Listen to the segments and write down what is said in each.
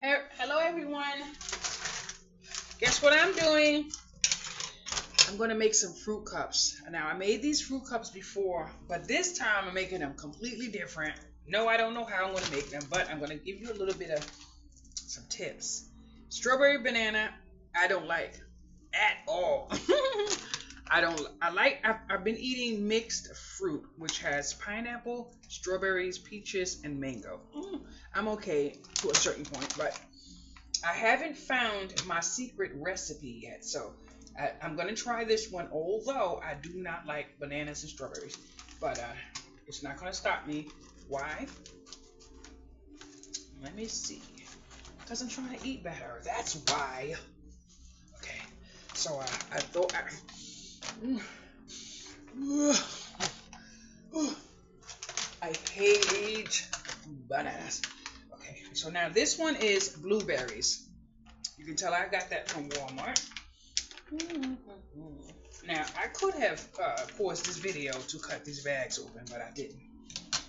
Hello everyone. Guess what I'm doing? I'm gonna make some fruit cups. Now I made these fruit cups before, but this time I'm making them completely different. No, I don't know how I'm gonna make them, but I'm gonna give you a little bit of some tips. Strawberry banana, I don't like at all. I've been eating mixed fruit, which has pineapple, strawberries, peaches, and mango. I'm okay to a certain point, but I haven't found my secret recipe yet. So I'm going to try this one, although I do not like bananas and strawberries. But it's not going to stop me. Why? Let me see. Because I'm trying to eat better. That's why. Okay. So I thought... I hate bananas. Okay, so now this one is blueberries. You can tell I got that from Walmart. Now, I could have paused this video to cut these bags open, but I didn't.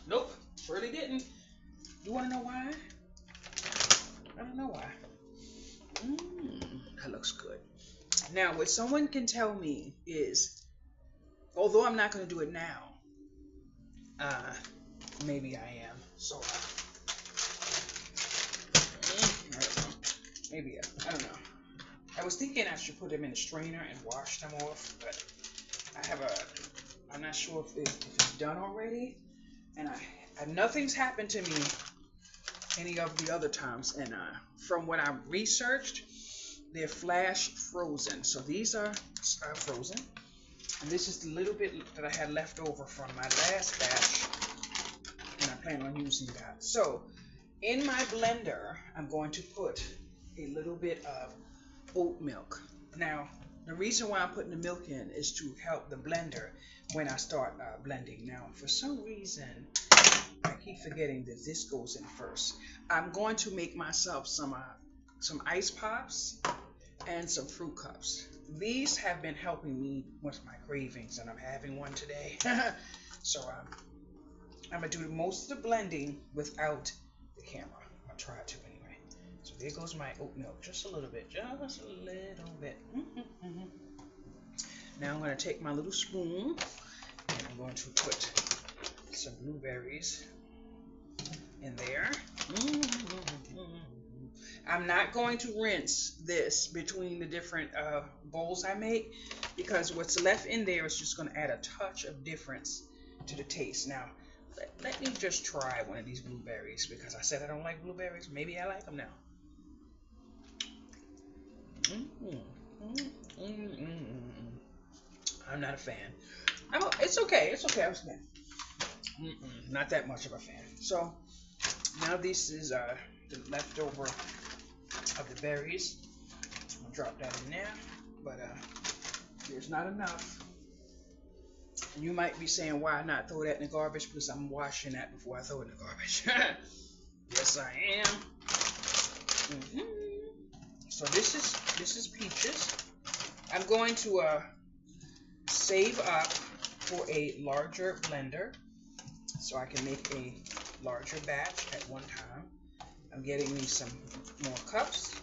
Nope, surely didn't. You want to know why? I don't know why. That looks good. Now, what someone can tell me is, although I'm not going to do it now, maybe I am. So, maybe I don't know. I was thinking I should put them in a strainer and wash them off, but I'm not sure if it's done already, and nothing's happened to me any of the other times, and from what I researched, they're flash frozen. So these are frozen, and this is the little bit that I had left over from my last batch, and I plan on using that. So in my blender, I'm going to put a little bit of oat milk. Now, the reason why I'm putting the milk in is to help the blender when I start blending. Now, for some reason, I keep forgetting that this goes in first. I'm going to make myself some ice pops and some fruit cups. These have been helping me with my cravings, and I'm having one today. So I'm going to do most of the blending without the camera. I'll try to anyway. So there goes my oat milk, just a little bit, just a little bit. Now I'm going to take my little spoon, and I'm going to put some blueberries in there. I'm not going to rinse this between the different bowls I make, because what's left in there is just going to add a touch of difference to the taste. Now, let me just try one of these blueberries, because I said I don't like blueberries. Maybe I like them now. I'm not a fan. It's okay. It's okay. I was a fan. Not that much of a fan. So now this is the leftover of the berries. I'm gonna drop that in there, but there's not enough. And you might be saying, why not throw that in the garbage? Because I'm washing that before I throw it in the garbage. Yes, I am. So this is peaches. I'm going to save up for a larger blender so I can make a larger batch at one time. I'm getting me some more cups,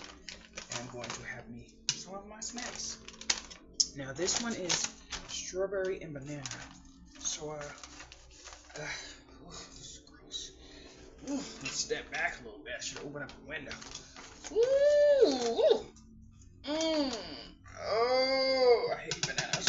and I'm going to have me some of my snacks. Now this one is strawberry and banana. So this is gross. Let's step back a little bit. I should open up the window. Ooh. Oh, I hate bananas.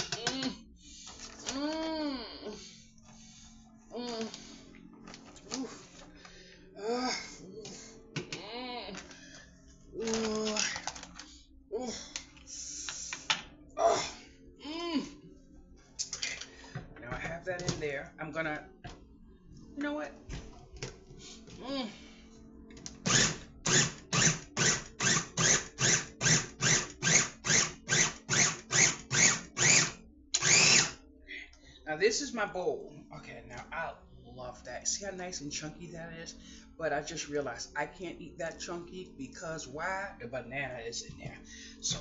Now I have that in there. I'm gonna, you know what? Now this is my bowl. Okay, now I love that. See how nice and chunky that is? But I just realized I can't eat that chunky because why? The banana is in there. So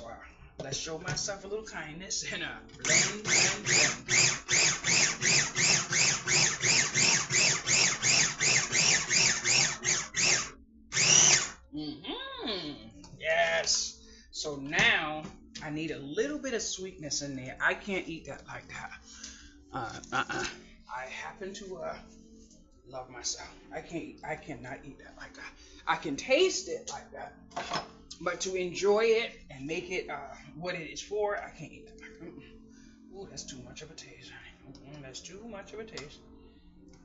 let's show myself a little kindness and blend. Yes. So now I need a little bit of sweetness in there. I can't eat that like that. I happen to love myself. I cannot eat that like that. I can taste it like that, but to enjoy it and make it what it is for, I can't eat that like that. Ooh, that's too much of a taste, honey. That's too much of a taste.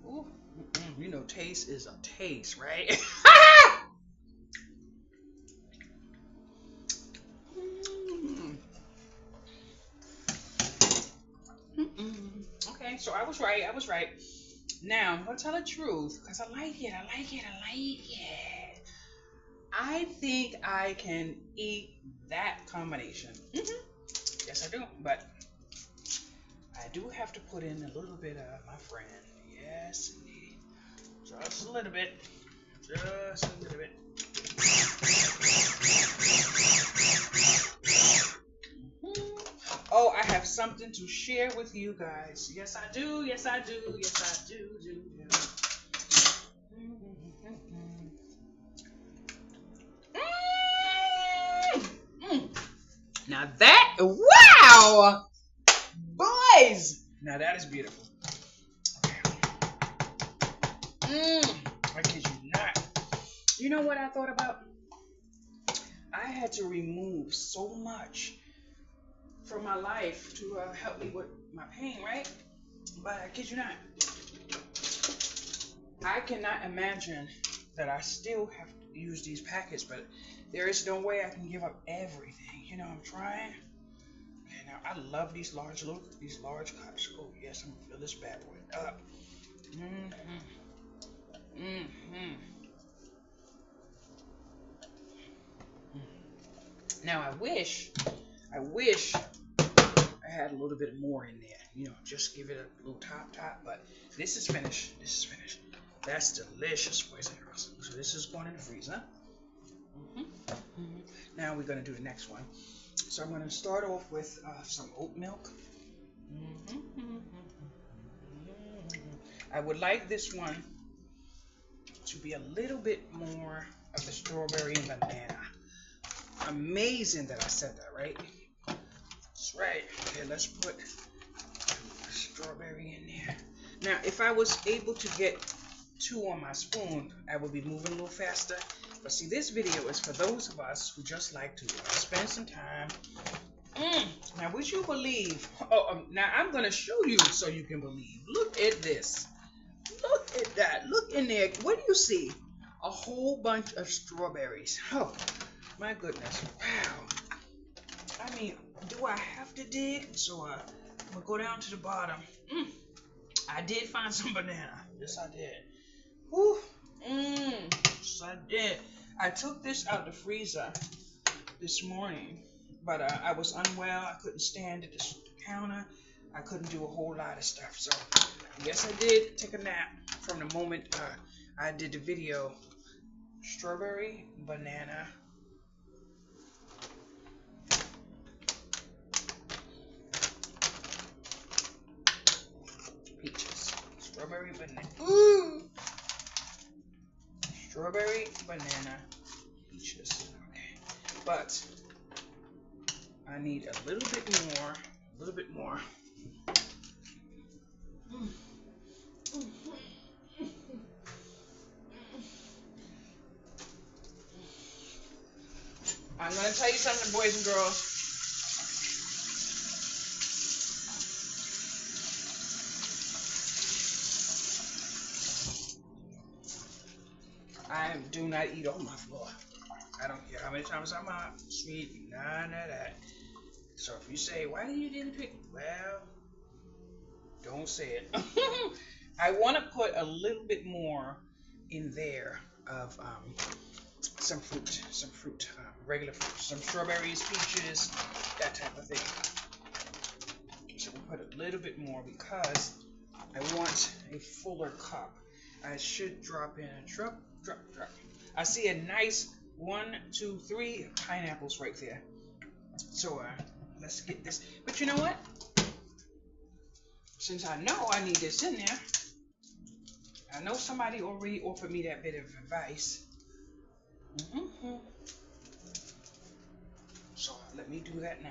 Ooh, you know, taste is a taste, right? Okay, so I was right. I was right. Now, I'm going to tell the truth because I like it. I like it. I like it. I think I can eat that combination. Yes, I do. But I do have to put in a little bit of my friend. Yes, indeed. Just a little bit. Just a little bit. Oh, I have something to share with you guys. Yes, I do. Yes, I do. Yes, I do. Now that, wow, boys. Now that is beautiful. I kid you not. You know what I thought about? I had to remove so much from my life to help me with my pain, right? But I kid you not. I cannot imagine that I still have to use these packets, but there is no way I can give up everything. You know, I'm trying. Okay, now I love these large cups. Oh yes, I'm gonna fill this bad boy up. Now I wish I had a little bit more in there. You know, just give it a little top, but this is finished. This is finished. That's delicious, boys and girls. So this is going in the freezer. Now we're going to do the next one. So I'm going to start off with some oat milk. I would like this one to be a little bit more of the strawberry and banana. Amazing that I said that, right? That's right. Okay, let's put strawberry in there. Now, if I was able to get 2 on my spoon, I would be moving a little faster. But see, this video is for those of us who just like to spend some time. Now, would you believe? Now I'm going to show you so you can believe. Look at this. Look at that. Look in there. What do you see? A whole bunch of strawberries. Oh, my goodness. Wow. I mean, do I have to dig? So I'm going to go down to the bottom. I did find some banana. Yes, I did. Whew. Yes, I did. I took this out the freezer this morning, but I was unwell. I couldn't stand at the counter. I couldn't do a whole lot of stuff. So, yes, I did take a nap from the moment I did the video. Strawberry, banana, peaches. Strawberry, banana. Ooh! Strawberry, banana, peaches. Okay. But I need a little bit more. A little bit more. I'm going to tell you something, boys and girls. I do not eat on my floor. I don't care how many times I'm out. Sweet, none of that. So if you say, why you didn't pick? Well, don't say it. I want to put a little bit more in there of some fruit, regular fruit, some strawberries, peaches, that type of thing. So we'll put a little bit more because I want a fuller cup. I should drop in a drop. I see a nice 1, 2, 3 pineapples right there. So let's get this. But you know what? Since I know I need this in there, I know somebody already offered me that bit of advice. let me do that now.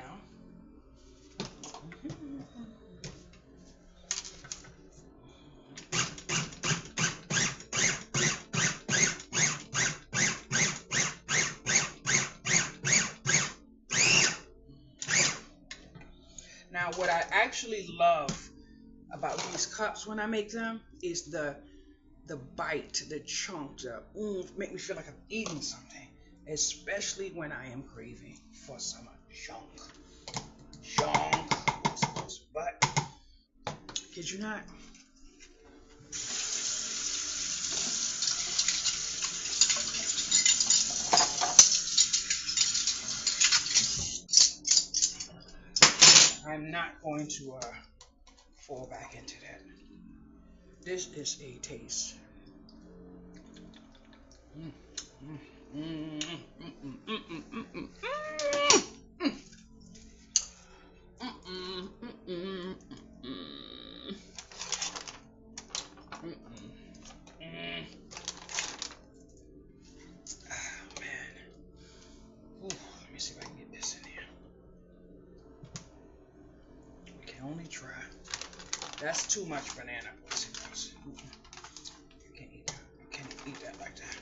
Now, what I actually love about these cups when I make them is the bite, the chunk, make me feel like I'm eating something, especially when I am craving for some junk. But kid you not, I'm not going to fall back into that. This is a taste. Only try. That's too much banana, boys and girls. I can't eat that. I can't eat that like that.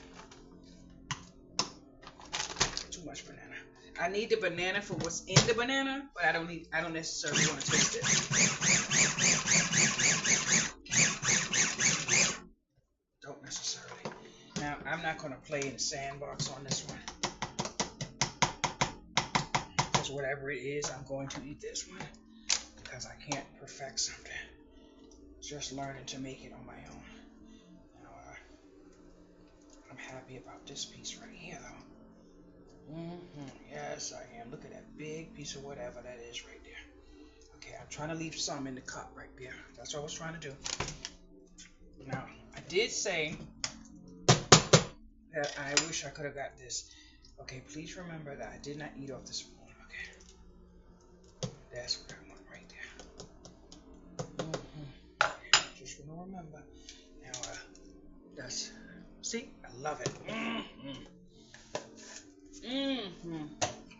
Too much banana. I need the banana for what's in the banana, but I don't necessarily want to taste it. Don't necessarily. Now, I'm not going to play in the sandbox on this one. Because whatever it is, I'm going to eat this one. Because I can't perfect something. Just learning to make it on my own. Now, I'm happy about this piece right here, though. Yes, I am. Look at that big piece of whatever that is right there. Okay, I'm trying to leave some in the cup right there. That's what I was trying to do. Now, I did say that I wish I could have got this. Okay, please remember that I did not eat off the spoon. Okay. That's what I want. Just want to remember. Now, that's, see, I love it.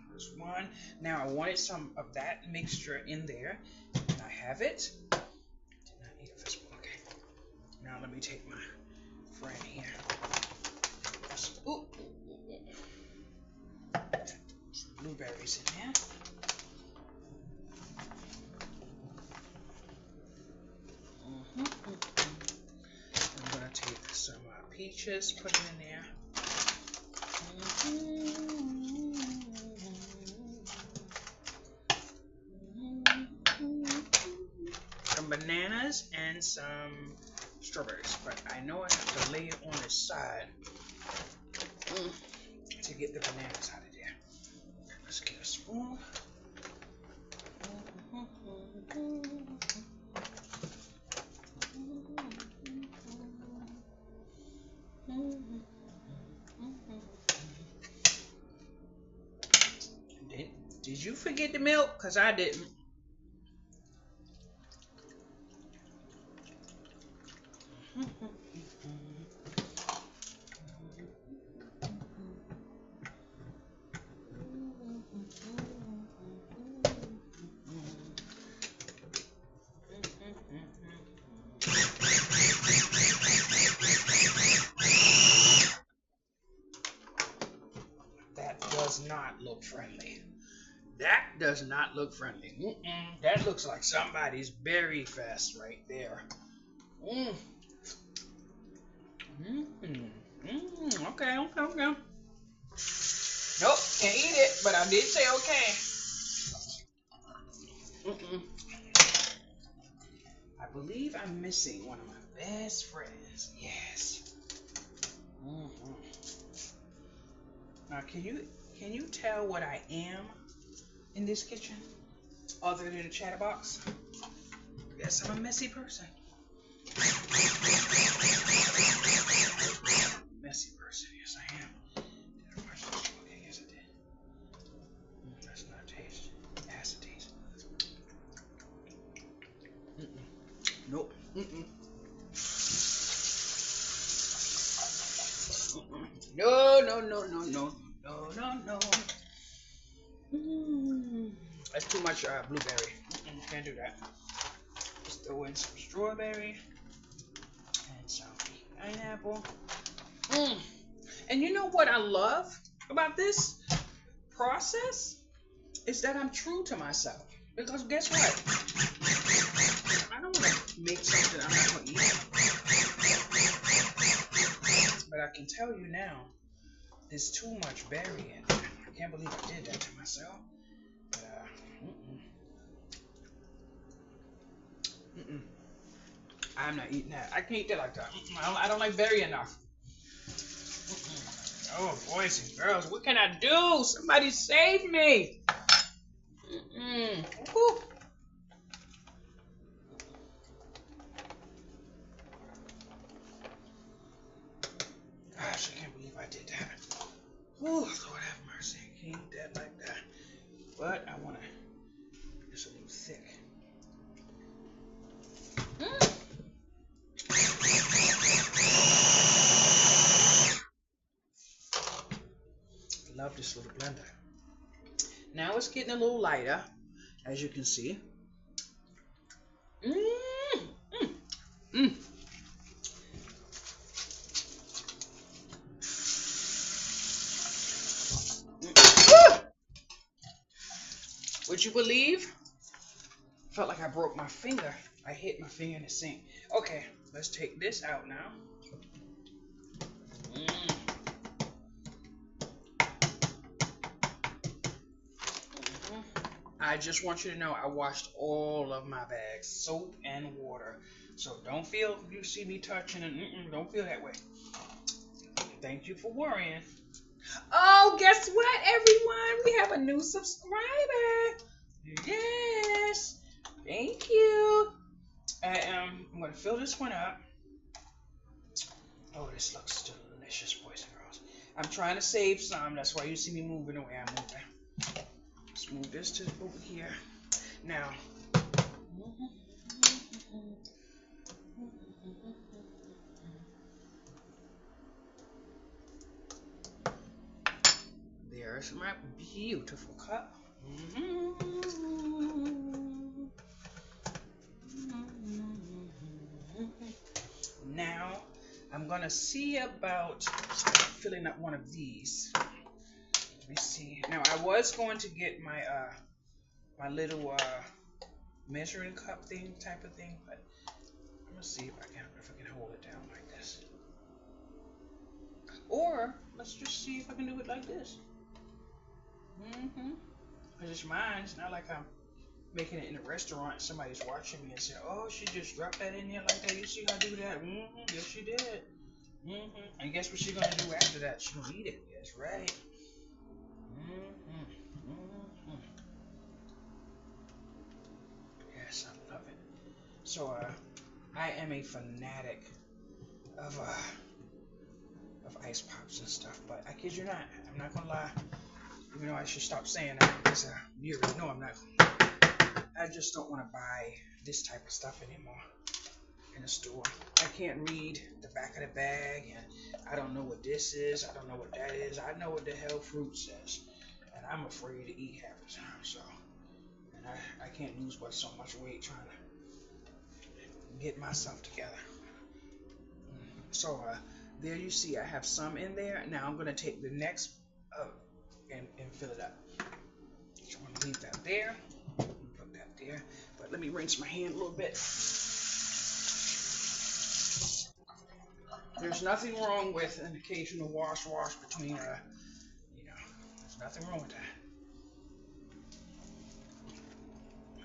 There's one. Now, I wanted some of that mixture in there, and I have it. Did not eat this one. Okay. Now, let me take my friend here. Ooh. Some blueberries in there. I'm going to take some peaches, put them in there. Some bananas and some strawberries. But I know I have to lay it on the side to get the bananas out of there. Let's get a spoon. Did you forget the milk? Because I didn't. That does not look friendly. That does not look friendly. That looks like somebody's berry fest right there. Okay. Nope, can't eat it, but I did say okay. I believe I'm missing one of my best friends. Yes. Now, can you tell what I am in this kitchen, other than a chatterbox? Yes, I'm a messy person. Messy person, yes I am. Did I wash this? Okay, yes I did. That's not a taste. It has a taste. Nope. No. That's too much blueberry. Can't do that. Just throw in some strawberry and some pineapple. And you know what I love about this process is that I'm true to myself. Because guess what? I don't want to make something I'm not going to eat. But I can tell you now, there's too much berry in it. I can't believe I did that to myself. But, I'm not eating that. I can't eat that like that. I don't like berry enough. Oh, boys and girls, what can I do? Somebody save me. Woo. Gosh, I can't believe I did that. Oh, Lord have mercy. I can't eat that like that. But I want to, it's a little thick. Love this little blender. Now it's getting a little lighter, as you can see. Would you believe? Felt like I broke my finger. I hit my finger in the sink. Okay, let's take this out now. I just want you to know I washed all of my bags, soap and water. So don't feel, if you see me touching it, don't feel that way. Thank you for worrying. Oh, guess what, everyone? We have a new subscriber. Yes. Thank you. I'm going to fill this one up. Oh, this looks delicious, boys and girls. I'm trying to save some. That's why you see me moving the way I'm moving. Let's move this to over here. Now, there's my beautiful cup. Now, I'm gonna see about filling up one of these. Let me see. Now, I was going to get my my little measuring cup thing, type of thing, but I'm gonna see if I can hold it down like this. Or let's just see if I can do it like this. Cause it's mine. It's not like I'm making it in a restaurant. Somebody's watching me and say, "Oh, she just dropped that in there like that. You see her do that?" Yes, she did. And guess what she's gonna do after that? She's gonna eat it. That's right. Yes, I love it. So, I am a fanatic of ice pops and stuff. But I kid you not, I'm not gonna lie. Even though I should stop saying that because you already know I'm not. I just don't want to buy this type of stuff anymore in the store. I can't read the back of the bag, and I don't know what this is. I don't know what that is. I know what the hell fruit says, and I'm afraid to eat half the time. So, and I can't lose but so much weight trying to get myself together. So there you see, I have some in there. Now I'm gonna take the next and fill it up. So I'm gonna leave that there. Put that there. But let me rinse my hand a little bit. There's nothing wrong with an occasional wash between, there's nothing wrong with that.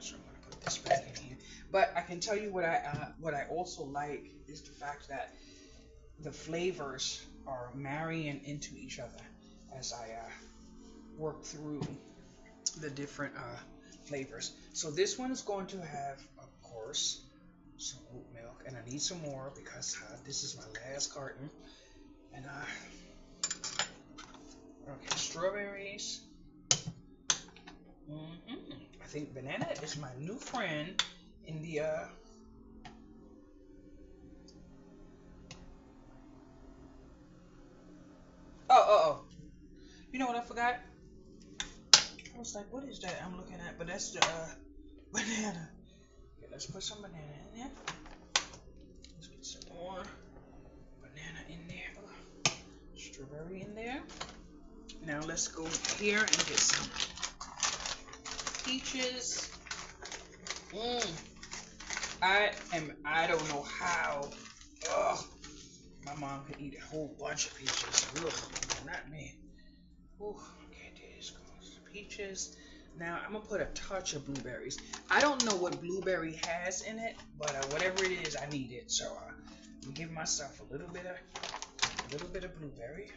So I'm gonna put this back in here. But I can tell you what I also like is the fact that the flavors are marrying into each other as I work through the different flavors. So this one is going to have, of course, some oat milk, and I need some more because this is my last carton. And okay, strawberries. I think banana is my new friend in the oh. You know what I forgot? I was like, what is that I'm looking at? But that's the banana. Okay, let's put some banana in there. Let's get some more banana in there. Strawberry in there. Now let's go here and get some peaches. I don't know how. Ugh. My mom could eat a whole bunch of peaches. Ugh, not me. Ooh, okay, there's goes the peaches. Now I'm gonna put a touch of blueberries. I don't know what blueberry has in it, but whatever it is, I need it. So I'm gonna give myself a little bit of blueberry.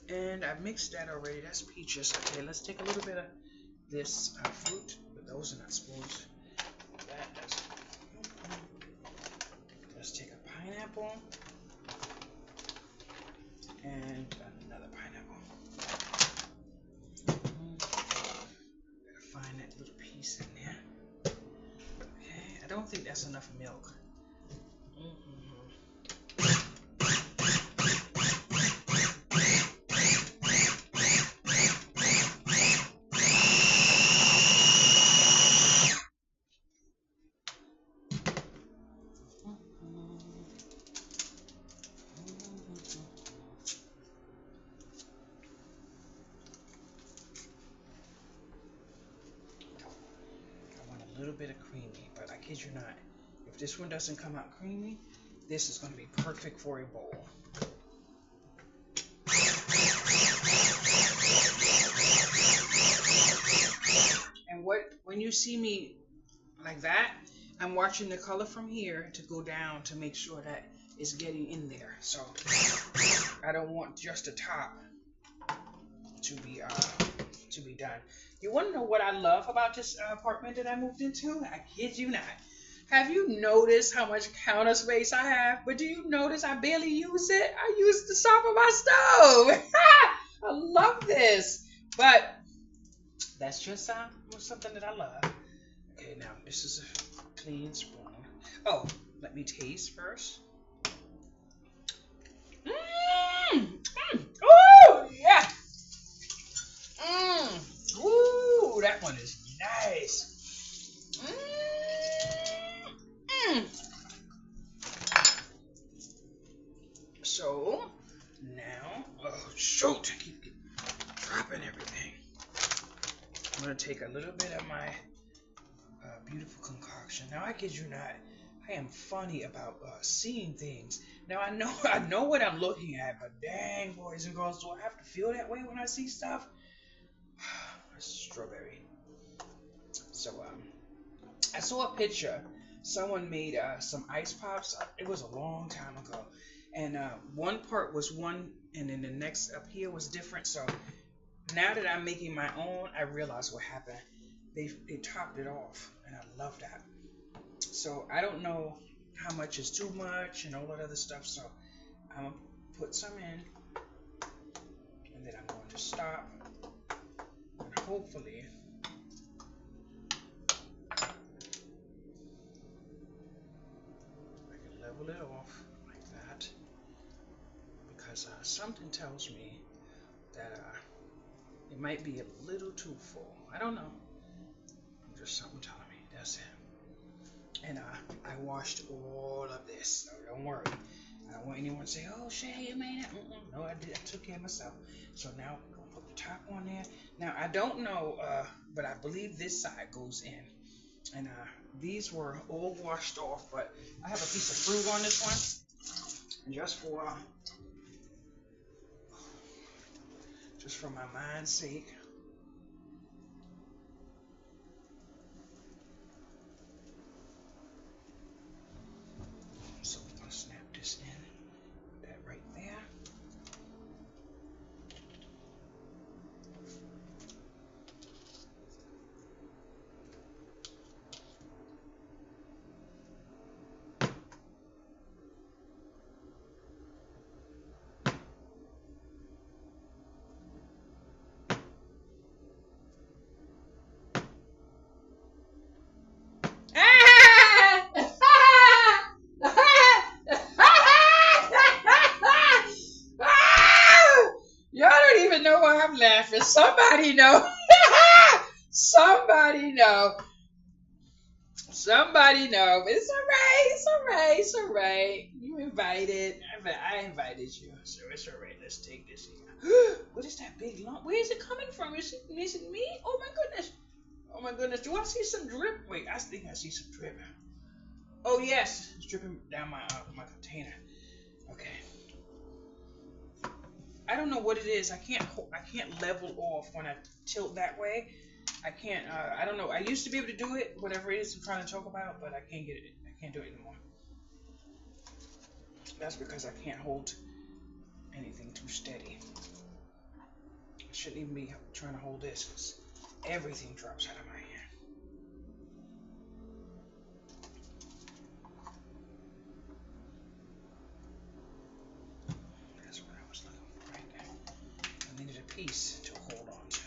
And I mixed that already. That's peaches. Okay, let's take a little bit of this fruit. But those are not spoons. Let's take a pineapple and another pineapple. Gotta find that little piece in there. Okay, I don't think that's enough milk. A little bit of creamy, but I kid you not, if this one doesn't come out creamy, this is going to be perfect for a bowl. And when you see me like that, I'm watching the color from here to go down to make sure that it's getting in there. So I don't want just the top to be done. You want to know what I love about this apartment that I moved into? I kid you not. Have you noticed how much counter space I have? But do you notice I barely use it? I use the top of my stove. I love this. But that's just something that I love. Okay, now this is a clean spoon. Oh, let me taste first. Oh, yeah. Ooh, that one is nice. So now, oh shoot, I keep dropping everything. I'm gonna take a little bit of my beautiful concoction. Now I kid you not, I am funny about seeing things. Now I know what I'm looking at, but dang, boys and girls, do I have to feel that way when I see stuff? Strawberry. So I saw a picture. Someone made some ice pops. It was a long time ago, and one part was one, and then the next up here was different. So now that I'm making my own, I realize what happened. They topped it off, and I love that. So I don't know how much is too much and all that other stuff. So I'm gonna put some in, and then I'm going to stop. And hopefully I can level it off like that, because something tells me that it might be a little too full. I don't know. Just something telling me. That's it. And I washed all of this. So don't worry. I don't want anyone to say, "Oh, Shay, you made it." No, I did. I took care of myself. So now I'm gonna put the top on there. Now I don't know, but I believe this side goes in. And these were all washed off, but I have a piece of fruit on this one, and just for my mind's sake. So we're gonna snap this in. Put that right there. know why I'm laughing. Somebody know. Somebody know. Somebody know. But it's alright. It's alright. It's alright. You invited. I invited you. So it's alright. Let's take this here. What is that big lump? Where is it coming from? Is it me? Oh my goodness. Oh my goodness. Do I see some drip? Wait, I think I see some drip. Oh yes. It's dripping down my container. Okay. I don't know what it is. I can't level off when I tilt that way. I can't. I don't know. I used to be able to do it. Whatever it is I'm trying to talk about, but I can't get it. I can't do it anymore. That's because I can't hold anything too steady. I shouldn't even be trying to hold this because everything drops out of my hand. That's what I was looking for right there. I needed a piece to hold on to.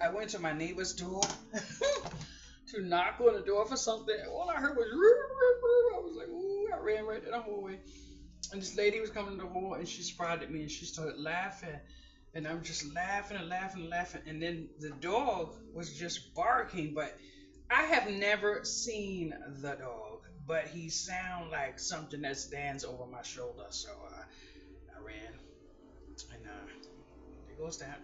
I went to my neighbor's door to knock on the door for something. All I heard was, I was like, ooh, I ran right down the hallway. And this lady was coming to the hall and she spotted me and she started laughing. And I'm just laughing and laughing and laughing. And then the dog was just barking. But I have never seen the dog. But he sounded like something that stands over my shoulder. So I ran. And there goes that.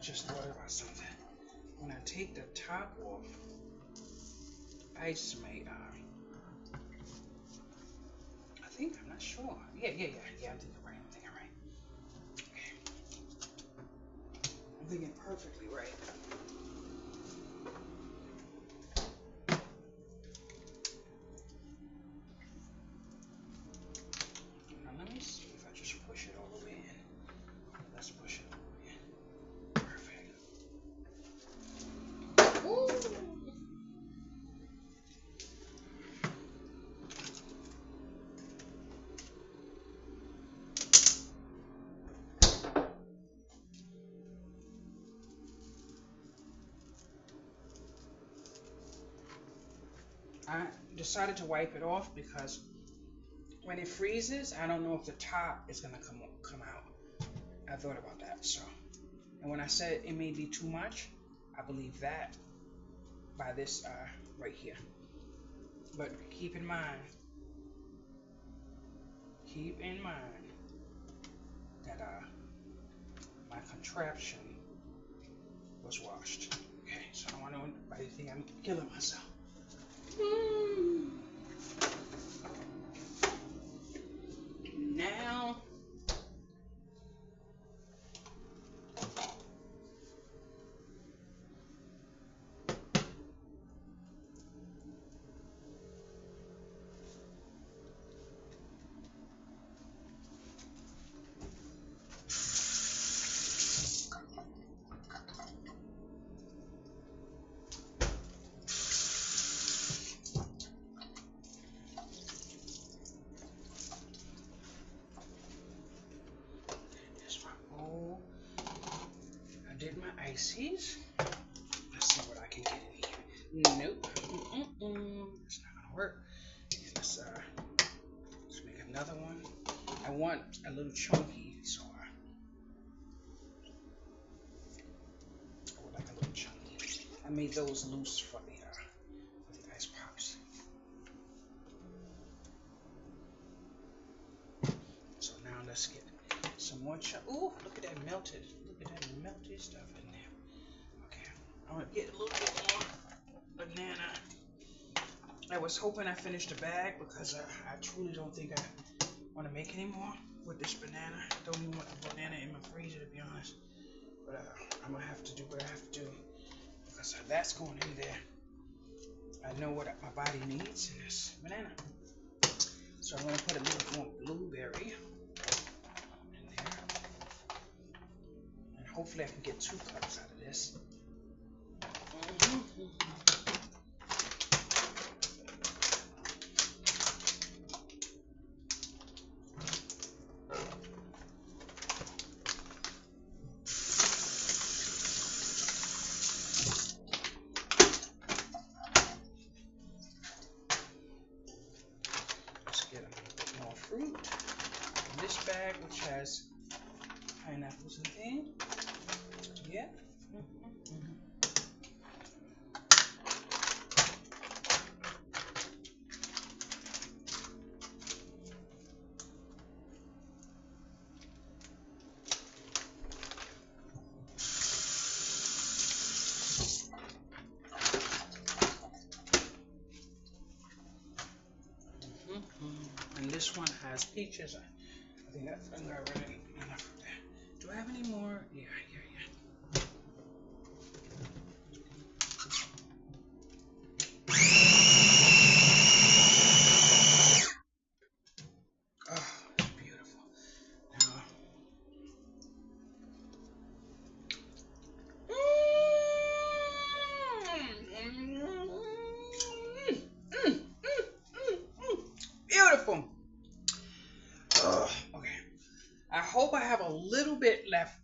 Just thought about something. When I take the top off, ice may, I think, I'm not sure. Yeah, I'm thinking right. Okay. I'm thinking perfectly right. Now let me see if I just push it all the way in. Let's push it all the way in. Perfect. Woo! I decided to wipe it off because when it freezes, I don't know if the top is gonna come out. I thought about that. So, and when I said it may be too much, I believe that by this right here. But keep in mind that my contraption was washed. Okay, so I don't want anybody to think I'm killing myself. Now, I did my ices. Let's see what I can get in here. Nope. It's not gonna work. Let's make another one. I want a little chunky, so I would like a little chunky. I made those loose for the ice pops. So now let's get some more ooh, look at that melted. Look at that melted stuff in there. Okay, I'm gonna get a little bit more banana. I was hoping I finished the bag because I truly don't think I want to make any more with this banana. I don't even want the banana in my freezer, to be honest. But I'm gonna have to do what I have to do because that's going in there. I know what my body needs in this banana. So I'm going to put a little more blueberry in there. And hopefully I can get 2 cups out of this. Let's get a bit more fruit in this bag, which has pineapples and things. Yeah. And this one has peaches. I think that's already enough of that. Do I have any more? Yeah. Oh, it's beautiful. Now, beautiful. Okay. I hope I have a little bit left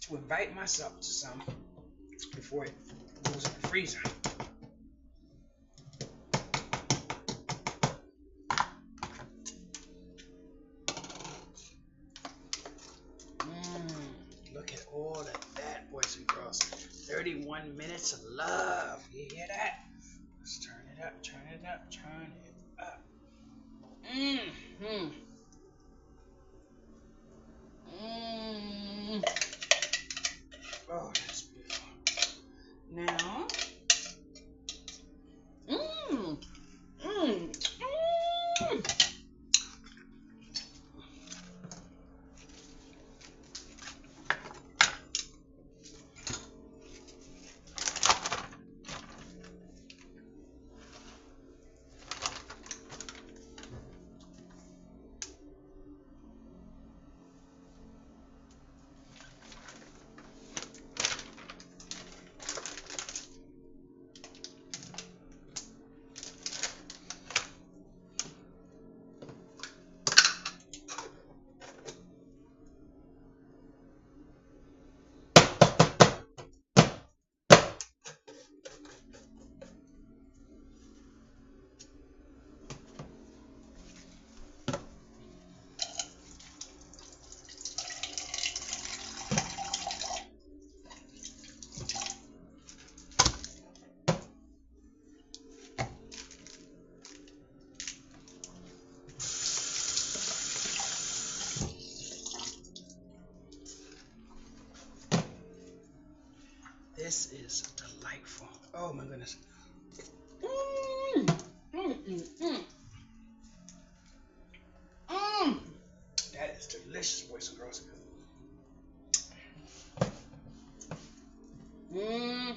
to invite myself to some before it goes in the freezer. Look at all of that, boys and girls. 31 minutes of love. You hear that? Let's turn it up, turn it up, turn it up. Oh, that's beautiful. Now, this is delightful. Oh my goodness. That is delicious, boys and girls. Woo!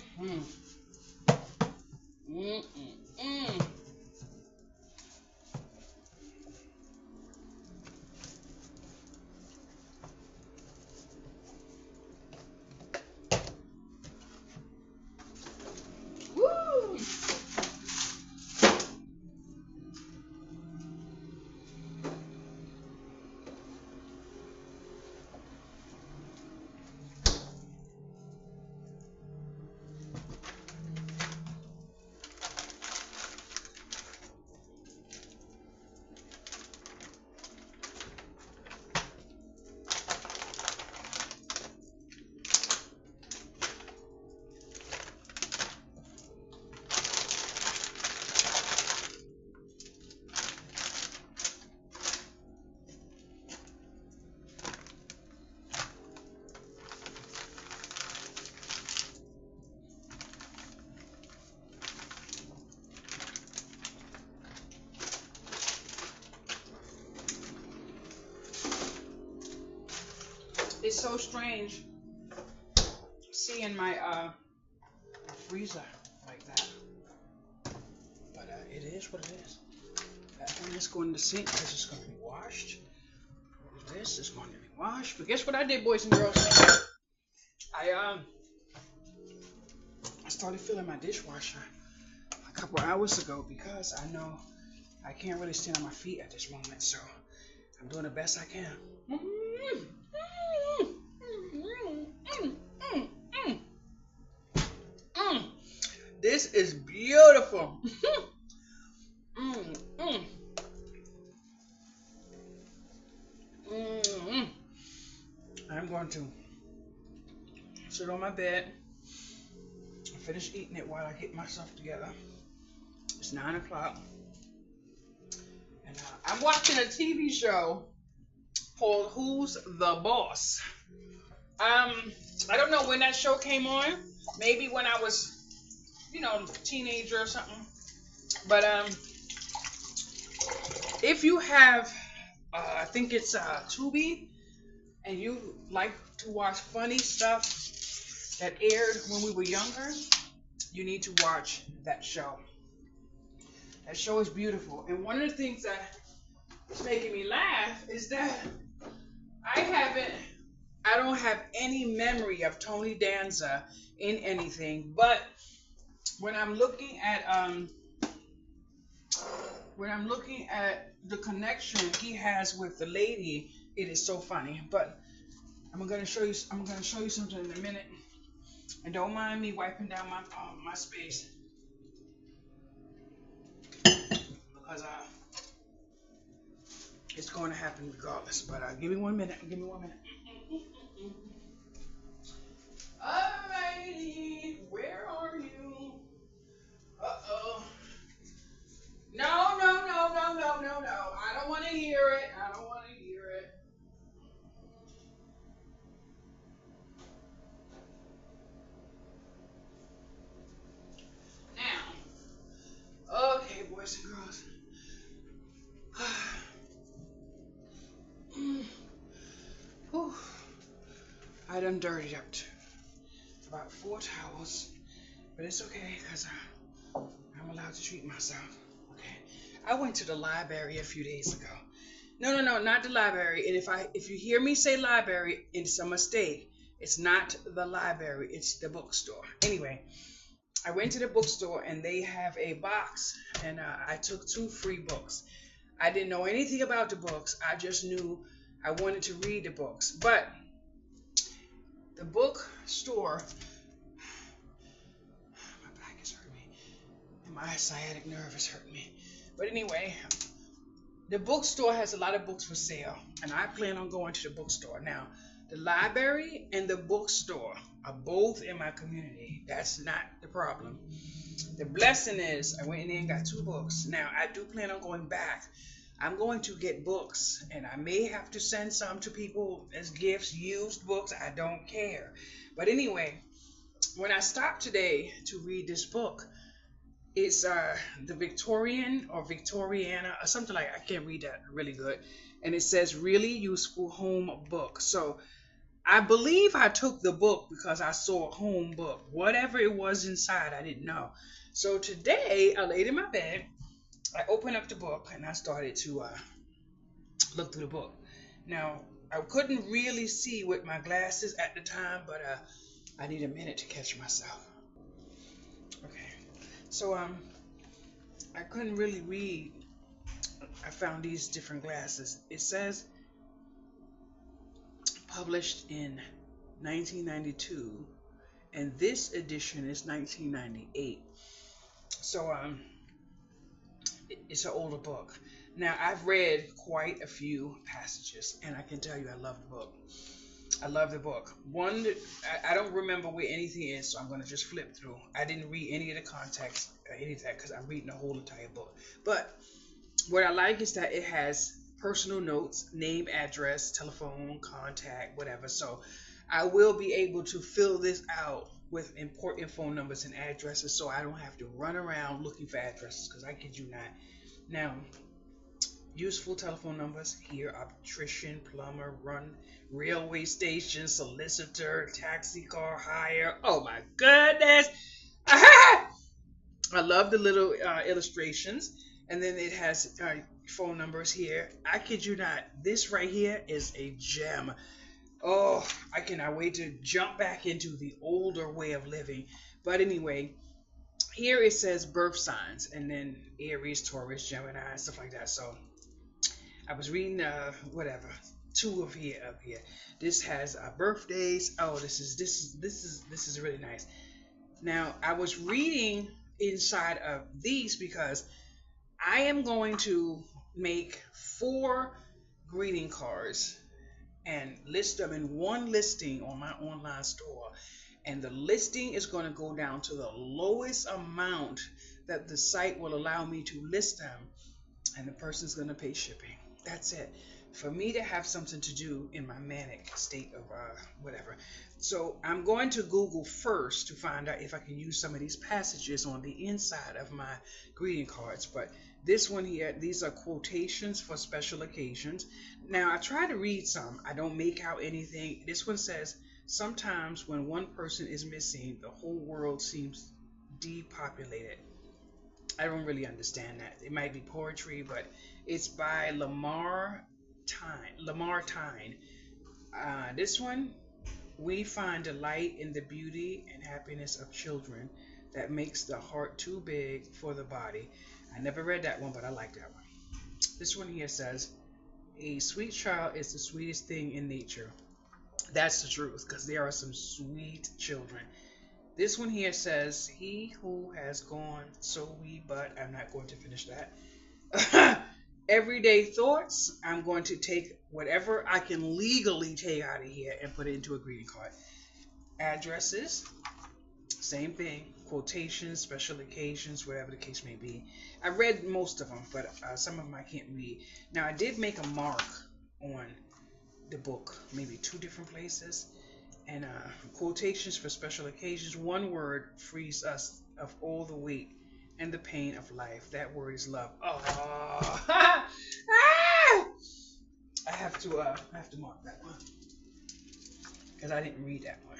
It's so strange seeing my freezer like that. is what it is. That one is going to sink because it's going to be washed. This is going to be washed. But guess what I did, boys and girls? I started filling my dishwasher a couple hours ago because I know I can't really stand on my feet at this moment, so I'm doing the best I can. This is beautiful. I'm going to sit on my bed and finish eating it while I get myself together. It's 9 o'clock. And I'm watching a TV show called Who's the Boss? I don't know when that show came on. Maybe when I was, a teenager or something. But if you have, I think it's Tubi, and you like to watch funny stuff that aired when we were younger, you need to watch that show. That show is beautiful. And one of the things that is making me laugh is that I don't have any memory of Tony Danza in anything, but when I'm looking at the connection he has with the lady, it is so funny. But I'm gonna show you something in a minute, and don't mind me wiping down my space because it's going to happen regardless. But give me 1 minute. Alrighty, where are you? Uh-oh. No. I don't want to hear it. Now, okay, boys and girls. I done dirtied up to about 4 towels, but it's okay because I'm allowed to treat myself. Okay, I went to the library a few days ago. No, not the library. And if you hear me say library, it's a mistake. It's not the library. It's the bookstore. Anyway, I went to the bookstore and they have a box, and I took 2 free books. I didn't know anything about the books. I just knew I wanted to read the books. But the bookstore, my back is hurting me, and my sciatic nerve is hurting me. But anyway, the bookstore has a lot of books for sale, and I plan on going to the bookstore. Now, the library and the bookstore are both in my community. That's not the problem. The blessing is I went in there and got 2 books. Now, I do plan on going back. I'm going to get books, and I may have to send some to people as gifts, used books. I don't care. But anyway, when I stopped today to read this book, it's the Victorian or Victoriana or something like, I can't read that really good. And it says really useful home book. So I believe I took the book because I saw a home book. Whatever it was inside, I didn't know. So today I laid in my bed, I opened up the book, and I started to look through the book. Now, I couldn't really see with my glasses at the time, but I need a minute to catch myself. Okay, so I couldn't really read. I found these different glasses. It says published in 1992, and this edition is 1998. So it's an older book. Now, I've read quite a few passages, and I can tell you I love the book. I love the book. I don't remember where anything is, so I'm going to just flip through. I didn't read any of the context or any of that because I'm reading the whole entire book. But what I like is that it has personal notes, name, address, telephone, contact, whatever. So I will be able to fill this out with important phone numbers and addresses, so I don't have to run around looking for addresses, because I kid you not. Now, useful telephone numbers here: obstetrician, plumber, railway station, solicitor, taxi car hire. Oh my goodness! Aha! I love the little illustrations, and then it has phone numbers here. I kid you not, this right here is a gem. Oh, I cannot wait to jump back into the older way of living. But anyway, here it says birth signs, and then Aries, Taurus, Gemini, stuff like that. So I was reading whatever two of here. This has birthdays. Oh, this is really nice. Now I was reading inside of these because I am going to make 4 greeting cards and list them in one listing on my online store. And the listing is going to go down to the lowest amount that the site will allow me to list them, and the person's going to pay shipping. That's it. For me to have something to do in my manic state of whatever. So I'm going to Google first to find out if I can use some of these passages on the inside of my greeting cards. But this one here, these are quotations for special occasions. Now I try to read some. I don't make out anything. This one says, sometimes when one person is missing, the whole world seems depopulated. I don't really understand that. It might be poetry, but it's by Lamar Tyne. This one, we find delight in the beauty and happiness of children that makes the heart too big for the body. I never read that one, but I like that one. This one here says, a sweet child is the sweetest thing in nature. That's the truth, because there are some sweet children. This one here says, he who has gone so we, but I'm not going to finish that. Everyday thoughts, I'm going to take whatever I can legally take out of here and put it into a greeting card. Addresses, same thing. Quotations, special occasions, whatever the case may be. I read most of them, but some of them I can't read. Now, I did make a mark on the book, maybe 2 different places. And quotations for special occasions. One word frees us of all the weight and the pain of life. That word is love. Oh, I have to mark that one because I didn't read that one.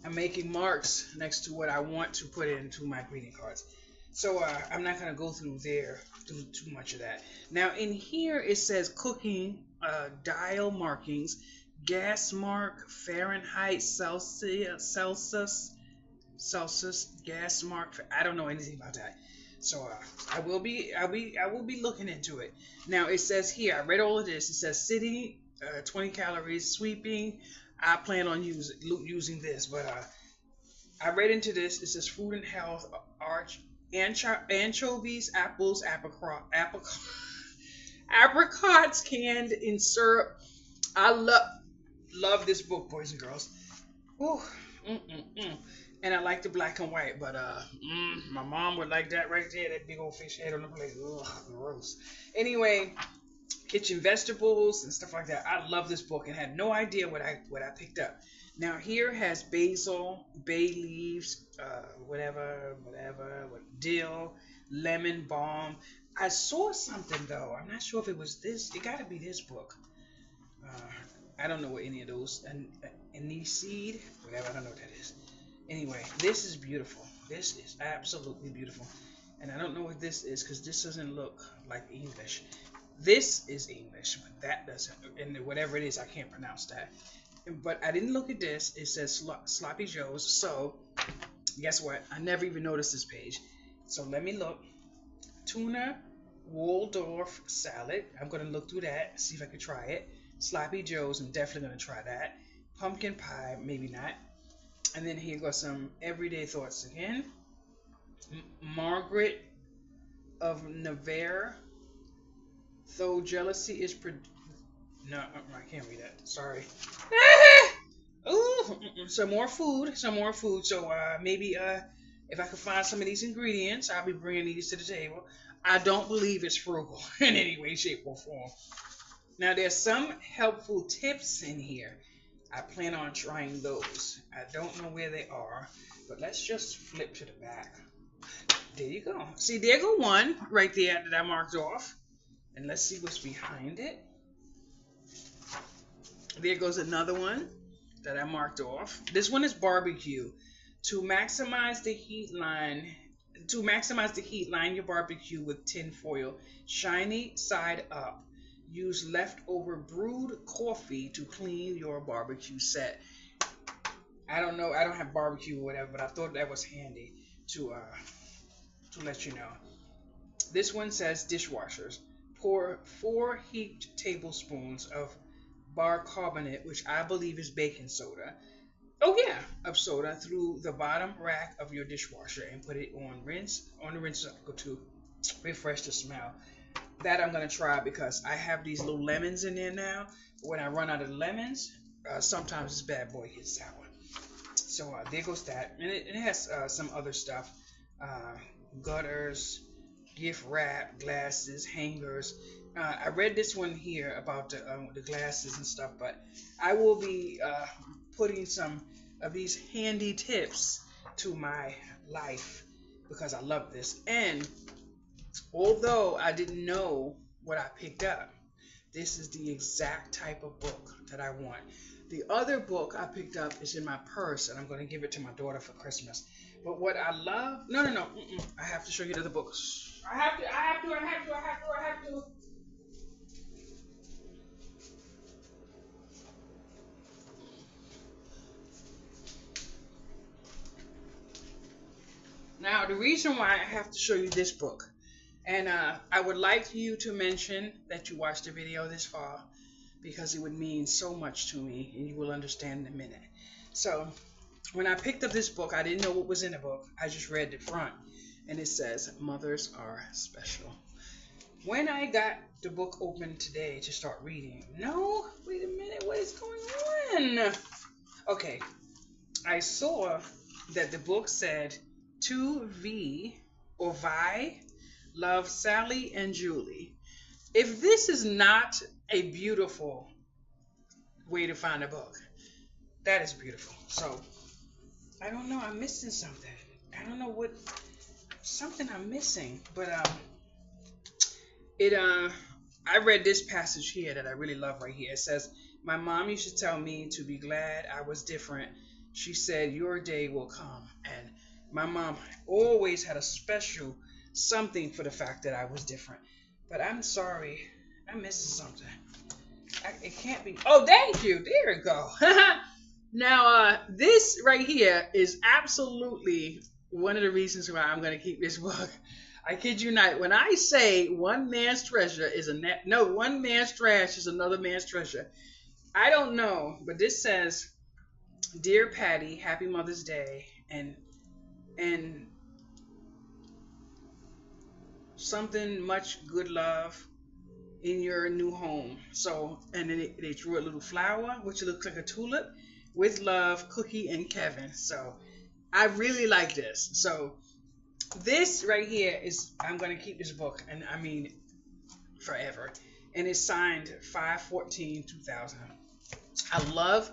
I'm making marks next to what I want to put into my greeting cards. So I'm not going to go through too much of that. Now in here it says cooking, dial markings, gas mark, Fahrenheit, Celsius, gas mark. I don't know anything about that. So I will be looking into it. Now it says here, I read all of this. It says sitting, 20 calories, sweeping. I plan on using this, but I read into this. It says food and health, anchovies, apples, apricots canned in syrup. I love this book, boys and girls. Whew. And I like the black and white, but my mom would like that right there, that big old fish head on the plate. Ugh, gross. Anyway, kitchen vegetables and stuff like that. I love this book and had no idea what I picked up. Now here has basil, bay leaves, dill, lemon balm. I saw something though. I'm not sure if it was this. It got to be this book. I don't know what any of those, seed, whatever, I don't know what that is. Anyway, this is beautiful. This is absolutely beautiful. And I don't know what this is because this doesn't look like English. This is English, but that doesn't. And whatever it is, I can't pronounce that. But I didn't look at this. It says Sloppy Joe's. So, guess what? I never even noticed this page. So let me look. Tuna Waldorf salad. I'm going to look through that, see if I can try it. Sloppy Joe's, I'm definitely going to try that. Pumpkin pie, maybe not. And then here goes some everyday thoughts again. Margaret of Navarre. Though jealousy is... No, I can't read that. Sorry. Ooh, some more food. So maybe if I can find some of these ingredients, I'll be bringing these to the table. I don't believe it's frugal in any way, shape, or form. Now, there's some helpful tips in here. I plan on trying those. I don't know where they are, but let's just flip to the back. There you go. See, there go one right there that I marked off. And let's see what's behind it. There goes another one that I marked off. This one is barbecue. To maximize the heat line To maximize the heat, line your barbecue with tin foil, shiny side up. Use leftover brewed coffee to clean your barbecue set. I don't know. I don't have barbecue or whatever, but I thought that was handy to let you know. This one says dishwashers. Pour 4 heaped tablespoons of bicarbonate, which I believe is baking soda. Oh yeah, of soda through the bottom rack of your dishwasher and put it on the rinse cycle to refresh the smell. That I'm gonna try because I have these little lemons in there now. When I run out of lemons, sometimes this bad boy gets sour. So there goes that, and it has some other stuff, uh, gutters, gift wrap, glasses, hangers. I read this one here about the glasses and stuff, but I will be putting some of these handy tips to my life because I love this. And although I didn't know what I picked up, this is the exact type of book that I want. The other book I picked up is in my purse, and I'm going to give it to my daughter for Christmas. But what I love, no, I have to show you the other books. I have to. Now, the reason why I have to show you this book, and I would like you to mention that you watched the video this far, because it would mean so much to me, and you will understand in a minute. So, when I picked up this book, I didn't know what was in the book. I just read the front, and it says, Mothers Are Special. When I got the book open today to start reading, no, wait a minute, what is going on? Okay, I saw that the book said, To V or Vi love Sally and Julie. If this is not a beautiful way to find a book, that is beautiful. So, I don't know, I'm missing something. I don't know what, something I'm missing. But I read this passage here that I really love right here. It says, my mom used to tell me to be glad I was different. She said, your day will come. And my mom always had a special something for the fact that I was different. But I'm sorry, I'm missing something. It can't be. Oh, thank you. There we go. Now, this right here is absolutely one of the reasons why I'm going to keep this book. I kid you not. When I say one man's treasure is one man's trash is another man's treasure. I don't know, but this says, Dear Patty, Happy Mother's Day, and something much good love in your new home. So, and then they drew a little flower, which looks like a tulip, with love, Cookie and Kevin. So, I really like this. So, this right here is, I'm going to keep this book, and I mean, forever. And it's signed 5/14/2000. I love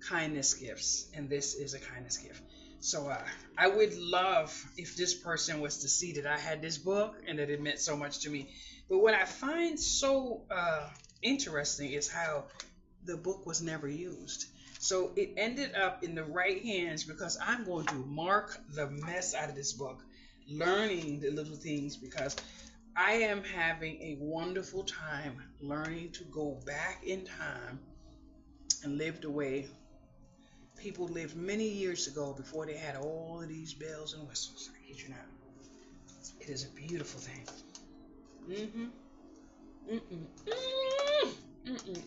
kindness gifts, and this is a kindness gift. So I would love if this person was to see that I had this book and that it meant so much to me. But what I find so interesting is how the book was never used. So it ended up in the right hands because I'm going to mark the mess out of this book, learning the little things, because I am having a wonderful time learning to go back in time and live the way people lived many years ago before they had all of these bells and whistles. I kid you not. It is a beautiful thing. Mm-hmm. Mm-mm. Mm-mm. Mm-mm.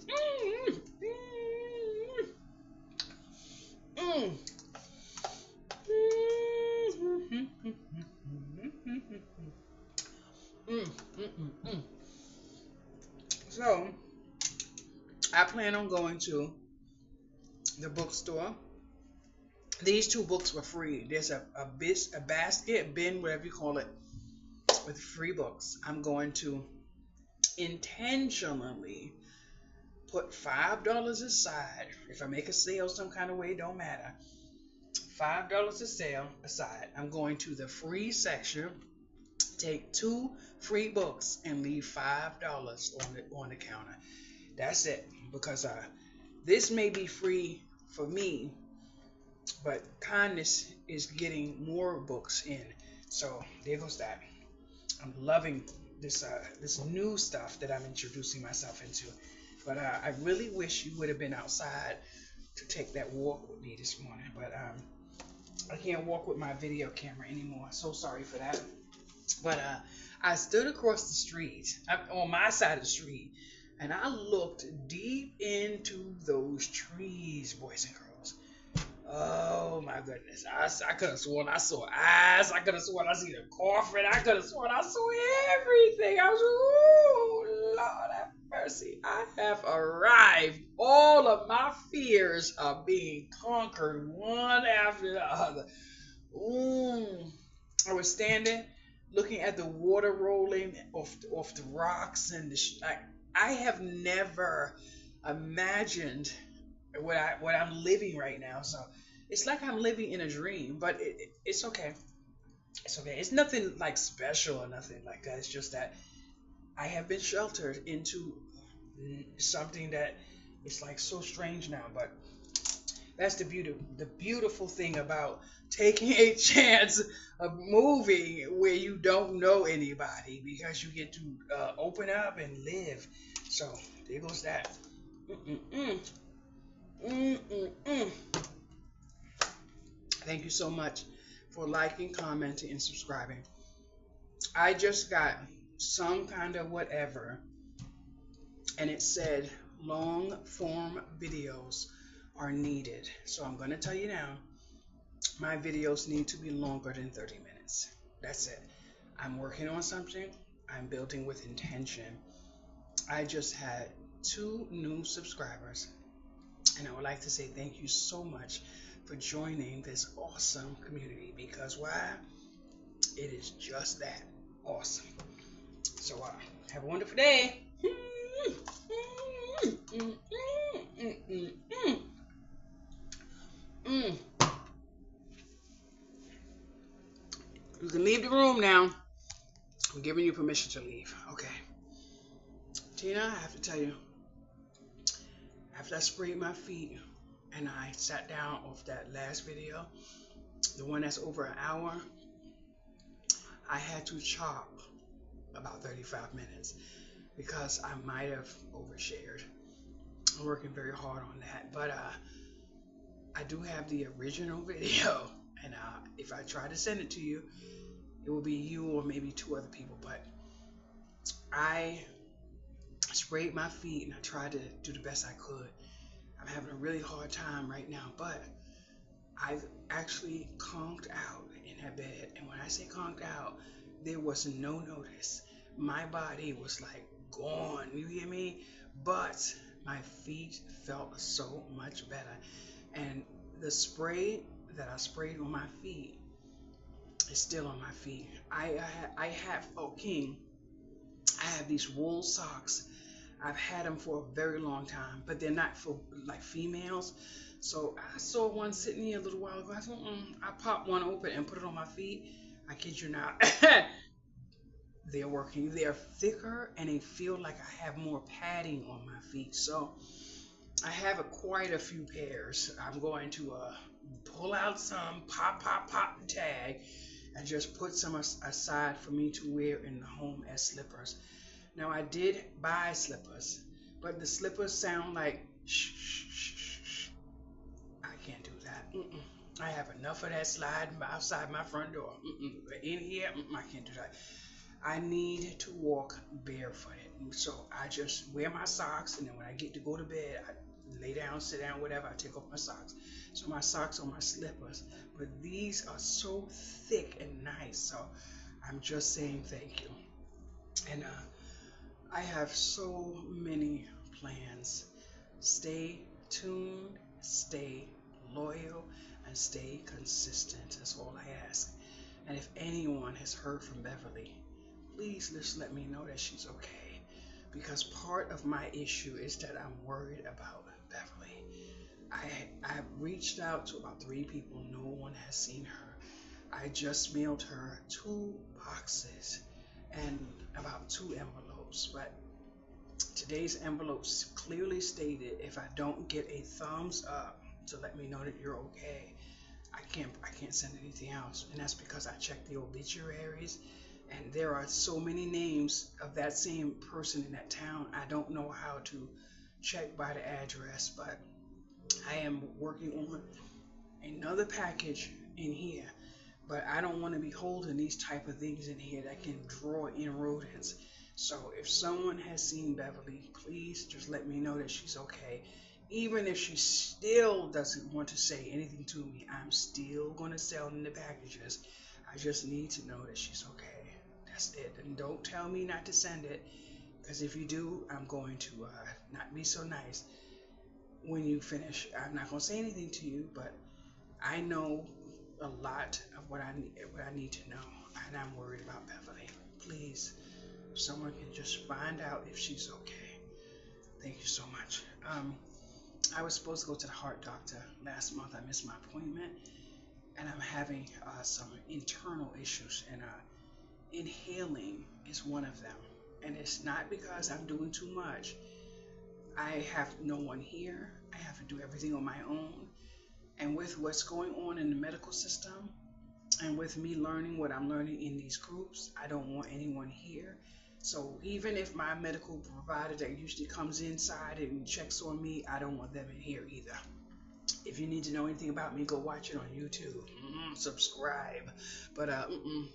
Mm-mm. Mm-mm. So, I plan on going to the bookstore. These 2 books were free. There's a basket, bin, whatever you call it, with free books. I'm going to intentionally put $5 aside. If I make a sale some kind of way, it don't matter. $5 a sale aside. I'm going to the free section, take 2 free books, and leave $5 on the counter. That's it. Because this may be free for me, but kindness is getting more books in. So there goes that. I'm loving this new stuff that I'm introducing myself into. But I really wish you would have been outside to take that walk with me this morning. But I can't walk with my video camera anymore. So sorry for that. But I stood across the street, on my side of the street, and I looked deep into those trees, boys and girls. Oh my goodness. I could have sworn I saw eyes. I could have sworn I seen a coffin. I could have sworn I saw everything. I was, oh, Lord have mercy. I have arrived. All of my fears are being conquered one after the other. Ooh. I was standing looking at the water rolling off the rocks and I have never imagined what I'm living right now. So it's like I'm living in a dream, but it's okay. It's okay. It's nothing like special or nothing like that. It's just that I have been sheltered into something that is like so strange now. But that's the beautiful thing about taking a chance of moving where you don't know anybody because you get to open up and live. So there goes that. Mm-mm-mm. Mm-mm-mm. Thank you so much for liking, commenting, and subscribing. I just got some kind of whatever, and it said long form videos are needed. So I'm going to tell you now, my videos need to be longer than 30 minutes. That's it. I'm working on something. I'm building with intention. I just had 2 new subscribers, and I would like to say thank you so much for joining this awesome community, because why? It is just that awesome. So have a wonderful day. You can leave the room now. I'm giving you permission to leave. Okay. Tina, I have to tell you, after I sprayed my feet and I sat down off that last video, the one that's over an hour, I had to chop about 35 minutes because I might have overshared. I'm working very hard on that, but I do have the original video, and if I try to send it to you, it will be you or maybe 2 other people. But I sprayed my feet and I tried to do the best I could. I'm having a really hard time right now, but I've actually conked out in that bed. And when I say conked out, there was no notice. My body was like gone, you hear me? But my feet felt so much better. And the spray that I sprayed on my feet is still on my feet. I have, oh King, I have these wool socks. I've had them for a very long time, but they're not for like females. So I saw one sitting here a little while ago. I said, I popped one open and put it on my feet. I kid you not. They're working. They're thicker and they feel like I have more padding on my feet. So I have quite a few pairs. I'm going to pull out some, pop the tag, and just put some aside for me to wear in the home as slippers. Now I did buy slippers, but the slippers sound like shh, shh, shh, shh. I can't do that. I have enough of that sliding outside my front door. In here, I can't do that. I need to walk barefooted. So I just wear my socks, and then when I get to go to bed, I lay down, sit down, whatever, I take off my socks. So my socks are my slippers. But these are so thick and nice. So I'm just saying thank you. And I have so many plans. Stay tuned, stay loyal, and stay consistent. That's all I ask. And if anyone has heard from Beverly, please just let me know that she's okay. Because part of my issue is that I'm worried about Beverly. I've reached out to about 3 people. No one has seen her. I just mailed her 2 boxes and about 2 envelopes. But today's envelopes clearly stated if I don't get a thumbs up to let me know that you're okay, I can't send anything else, and that's because I checked the obituaries, and there are so many names of that same person in that town. I don't know how to check by the address, but I am working on another package in here. But I don't want to be holding these type of things in here that can draw in rodents. So if someone has seen Beverly, please just let me know that she's okay. Even if she still doesn't want to say anything to me, I'm still going to sell in the packages. I just need to know that she's okay. That's it. And don't tell me not to send it, because if you do, I'm going to not be so nice when you finish. I'm not going to say anything to you, but I know a lot of what I need to know, and I'm worried about Beverly. Please, someone can just find out if she's okay. Thank you so much. I was supposed to go to the heart doctor last month. I missed my appointment, and I'm having some internal issues, and inhaling is one of them. And it's not because I'm doing too much. I have no one here. I have to do everything on my own. And with what's going on in the medical system, and with me learning what I'm learning in these groups, I don't want anyone here. So even if my medical provider that usually comes inside and checks on me, I don't want them in here either. If you need to know anything about me, go watch it on YouTube. Subscribe. But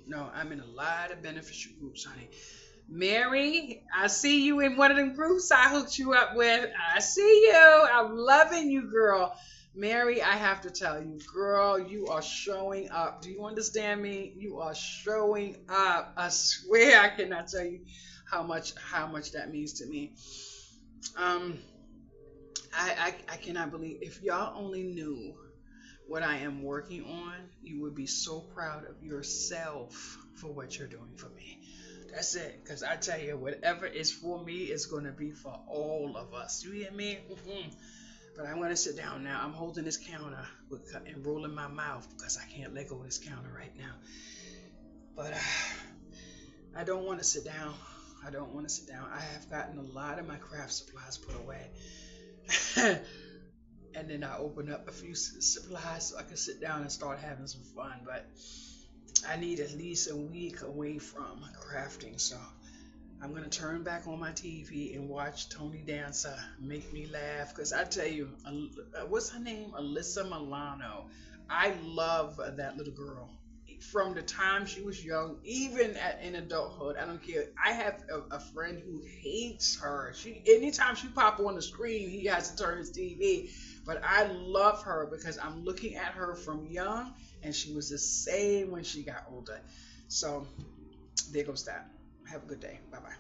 no, I'm in a lot of beneficial groups, honey. Mary, I see you in one of them groups I hooked you up with. I see you. I'm loving you, girl. Mary, I have to tell you, girl, you are showing up. Do you understand me? You are showing up. I swear I cannot tell you how much that means to me. I cannot believe, if y'all only knew what I am working on, you would be so proud of yourself for what you're doing for me. That's it. Because I tell you, whatever is for me is going to be for all of us. You hear me? But I'm going to sit down now. I'm holding this counter and rolling my mouth because I can't let go of this counter right now. But I don't want to sit down. I don't want to sit down. I have gotten a lot of my craft supplies put away. And then I open up a few supplies so I can sit down and start having some fun. But I need at least a week away from crafting. So I'm going to turn back on my TV and watch Tony Dancer make me laugh. Because I tell you, what's her name? Alyssa Milano. I love that little girl. From the time she was young, even in adulthood, I don't care. I have a friend who hates her. Anytime she pop on the screen, he has to turn his TV. But I love her because I'm looking at her from young, and she was the same when she got older. So there goes that. Have a good day. Bye-bye.